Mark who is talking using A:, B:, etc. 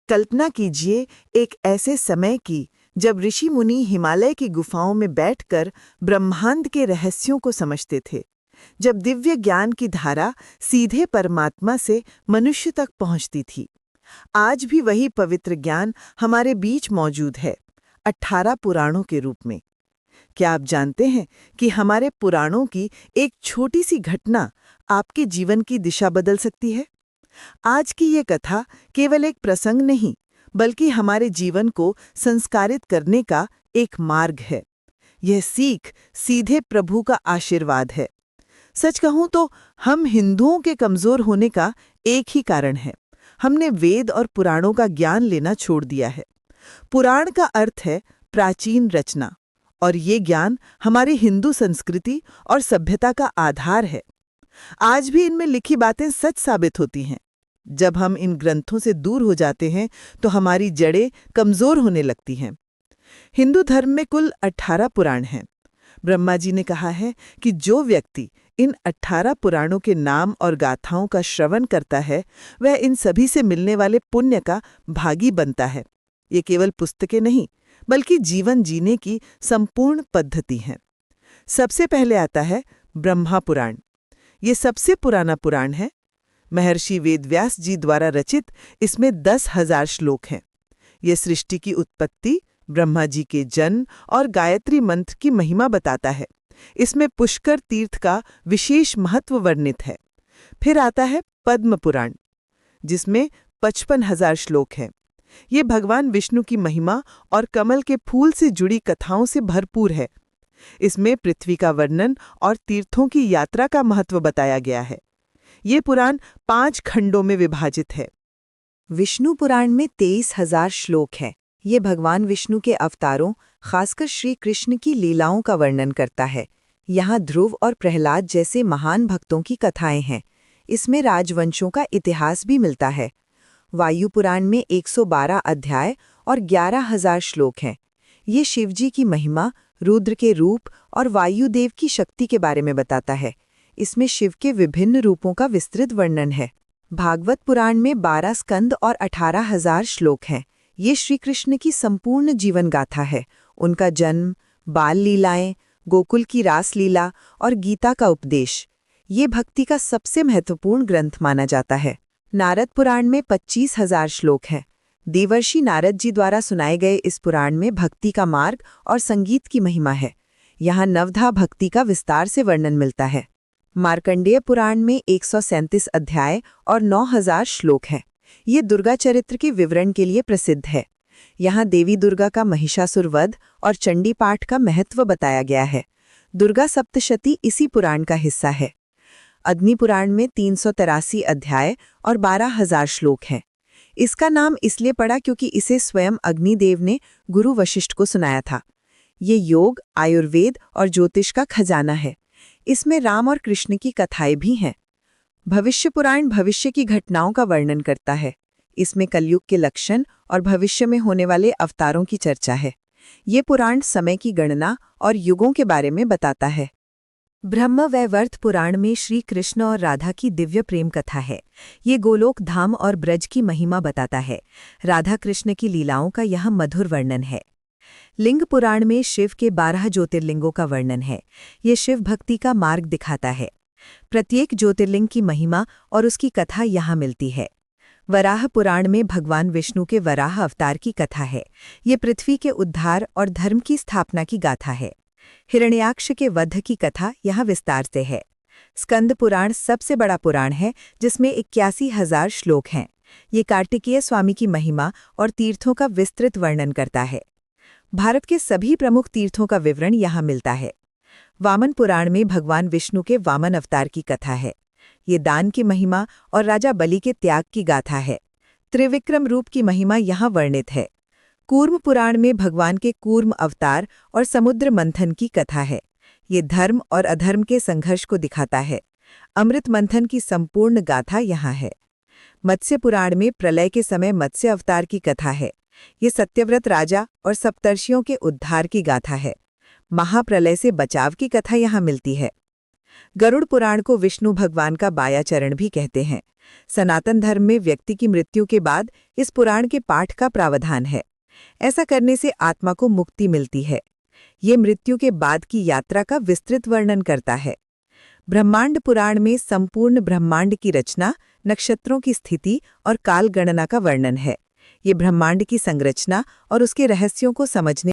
A: कल्पना कीजिए एक ऐसे समय की जब ऋषि मुनि हिमालय की गुफाओं में बैठकर ब्रह्मांड के रहस्यों को समझते थे, जब दिव्य ज्ञान की धारा सीधे परमात्मा से मनुष्य तक पहुंचती थी। आज भी वही पवित्र ज्ञान हमारे बीच मौजूद है, 18 पुराणों के रूप में। क्या आप जानते हैं कि हमारे पुराणों की एक छोटी सी घटना आपके जीवन की दिशा बदल सकती है? आज की ये कथा केवल एक प्रसंग नहीं, बल्कि हमारे जीवन को संस्कारित करने का एक मार्ग है। यह सीख सीधे प्रभु का आशीर्वाद है। सच कहूं तो हम हिंदुओं के कमजोर होने का एक ही कारण है। हमने वेद और पुराणों का ज्ञान लेना छोड़ दिया है। पुराण का अर्थ है प्राचीन रचना, और ये ज्ञान हमारी हिंदू संस्कृति और सभ्यता का आधार है। आज भी इनमें लिखी बातें सच साबित होती हैं। जब हम इन ग्रंथों से दूर हो जाते हैं तो हमारी जड़ें कमजोर होने लगती हैं। हिंदू धर्म में कुल 18 पुराण हैं। ब्रह्मा जी ने कहा है कि जो व्यक्ति इन 18 पुराणों के नाम और गाथाओं का श्रवण करता है, वह इन सभी से मिलने वाले पुण्य का भागी बनता है। ये केवल पुस्तकें नहीं, बल्कि जीवन जीने की संपूर्ण पद्धति है। सबसे पहले आता है ब्रह्मा पुराण। ये सबसे पुराना पुराण है। महर्षि वेदव्यास जी द्वारा रचित इसमें 10,000 श्लोक हैं। ये सृष्टि की उत्पत्ति, ब्रह्मा जी के जन्म और गायत्री मंत्र की महिमा बताता है। इसमें पुष्कर तीर्थ का विशेष महत्व वर्णित है। फिर आता है पद्म पुराण, जिसमें 55,000 श्लोक हैं। ये भगवान विष्णु की महिमा और कमल के फूल से जुड़ी कथाओं से भरपूर है। इसमें पृथ्वी का वर्णन और तीर्थों की यात्रा का महत्व बताया गया है। ये पुराण 5 खंडों में विभाजित है।
B: विष्णु पुराण में 23,000 श्लोक हैं। ये भगवान विष्णु के अवतारों, खासकर श्री कृष्ण की लीलाओं का वर्णन करता है। यहाँ ध्रुव और प्रहलाद जैसे महान भक्तों की कथाएं हैं। इसमें राजवंशों का इतिहास भी मिलता है। वायु पुराण में 112 अध्याय और 11,000 श्लोक हैं। ये शिवजी की महिमा, रुद्र के रूप और वायुदेव की शक्ति के बारे में बताता है। इसमें शिव के विभिन्न रूपों का विस्तृत वर्णन है। भागवत पुराण में 12 स्कंद और 18,000 श्लोक हैं। ये श्री कृष्ण की संपूर्ण जीवन गाथा है। उनका जन्म, बाल लीलाएं, गोकुल की रास लीला और गीता का उपदेश। ये भक्ति का सबसे महत्वपूर्ण ग्रंथ माना जाता है। नारद पुराण में 25,000 श्लोक हैं। देवर्षि नारद जी द्वारा सुनाए गए इस पुराण में भक्ति का मार्ग और संगीत की महिमा है। यहाँ नवधा भक्ति का विस्तार से वर्णन मिलता है। मार्कंडेय पुराण में 137 अध्याय और 9,000 श्लोक हैं। ये दुर्गा चरित्र के विवरण के लिए प्रसिद्ध है। यहाँ देवी दुर्गा का महिषासुर वध और चंडी पाठ का महत्व बताया गया है। दुर्गा सप्तशती इसी पुराण का हिस्सा है। अग्नि पुराण में 383 अध्याय और 12,000 श्लोक हैं। इसका नाम इसलिए पड़ा क्योंकि इसे स्वयं अग्निदेव ने गुरु वशिष्ठ को सुनाया था। ये योग, आयुर्वेद और ज्योतिष का खजाना है। इसमें राम और कृष्ण की कथाएं भी हैं। भविष्य पुराण भविष्य की घटनाओं का वर्णन करता है। इसमें कलयुग के लक्षण और भविष्य में होने वाले अवतारों की चर्चा है। ये पुराण समय की गणना और युगों के बारे में बताता है। ब्रह्म वैवर्त पुराण में श्री कृष्ण और राधा की दिव्य प्रेम कथा है। ये गोलोक धाम और ब्रज की महिमा बताता है। राधा कृष्ण की लीलाओं का यह मधुर वर्णन है। लिंग पुराण में शिव के 12 ज्योतिर्लिंगों का वर्णन है। ये शिव भक्ति का मार्ग दिखाता है। प्रत्येक ज्योतिर्लिंग की महिमा और उसकी कथा यहाँ मिलती है। वराह पुराण में भगवान विष्णु के वराह अवतार की कथा है। ये पृथ्वी के उद्धार और धर्म की स्थापना की गाथा है। हिरण्याक्ष के वध की कथा यहाँ विस्तार से है। स्कंद पुराण सबसे बड़ा पुराण है, जिसमें 81,000 श्लोक हैं। ये कार्तिकेय स्वामी की महिमा और तीर्थों का विस्तृत वर्णन करता है। भारत के सभी प्रमुख तीर्थों का विवरण यहाँ मिलता है। वामन पुराण में भगवान विष्णु के वामन अवतार की कथा है। ये दान की महिमा और राजा बलि के त्याग की गाथा है। त्रिविक्रम रूप की महिमा यहाँ वर्णित है। कूर्म पुराण में भगवान के कूर्म अवतार और समुद्र मंथन की कथा है। ये धर्म और अधर्म के संघर्ष को दिखाता है। अमृत मंथन की संपूर्ण गाथा यहाँ है। मत्स्य पुराण में प्रलय के समय मत्स्य अवतार की कथा है। ये सत्यव्रत राजा और सप्तर्षियों के उद्धार की गाथा है। महाप्रलय से बचाव की कथा यहाँ मिलती है। गरुड़ पुराण को विष्णु भगवान का बाया चरण भी कहते हैं। सनातन धर्म में व्यक्ति की मृत्यु के बाद इस पुराण के पाठ का प्रावधान है। ऐसा करने से आत्मा को मुक्ति मिलती है। ये मृत्यु के बाद की यात्रा का विस्तृत वर्णन करता है। ब्रह्मांड पुराण में संपूर्ण ब्रह्मांड की रचना, नक्षत्रों की स्थिति और काल गणना का वर्णन है। ये ब्रह्मांड की संरचना और उसके रहस्यों को समझने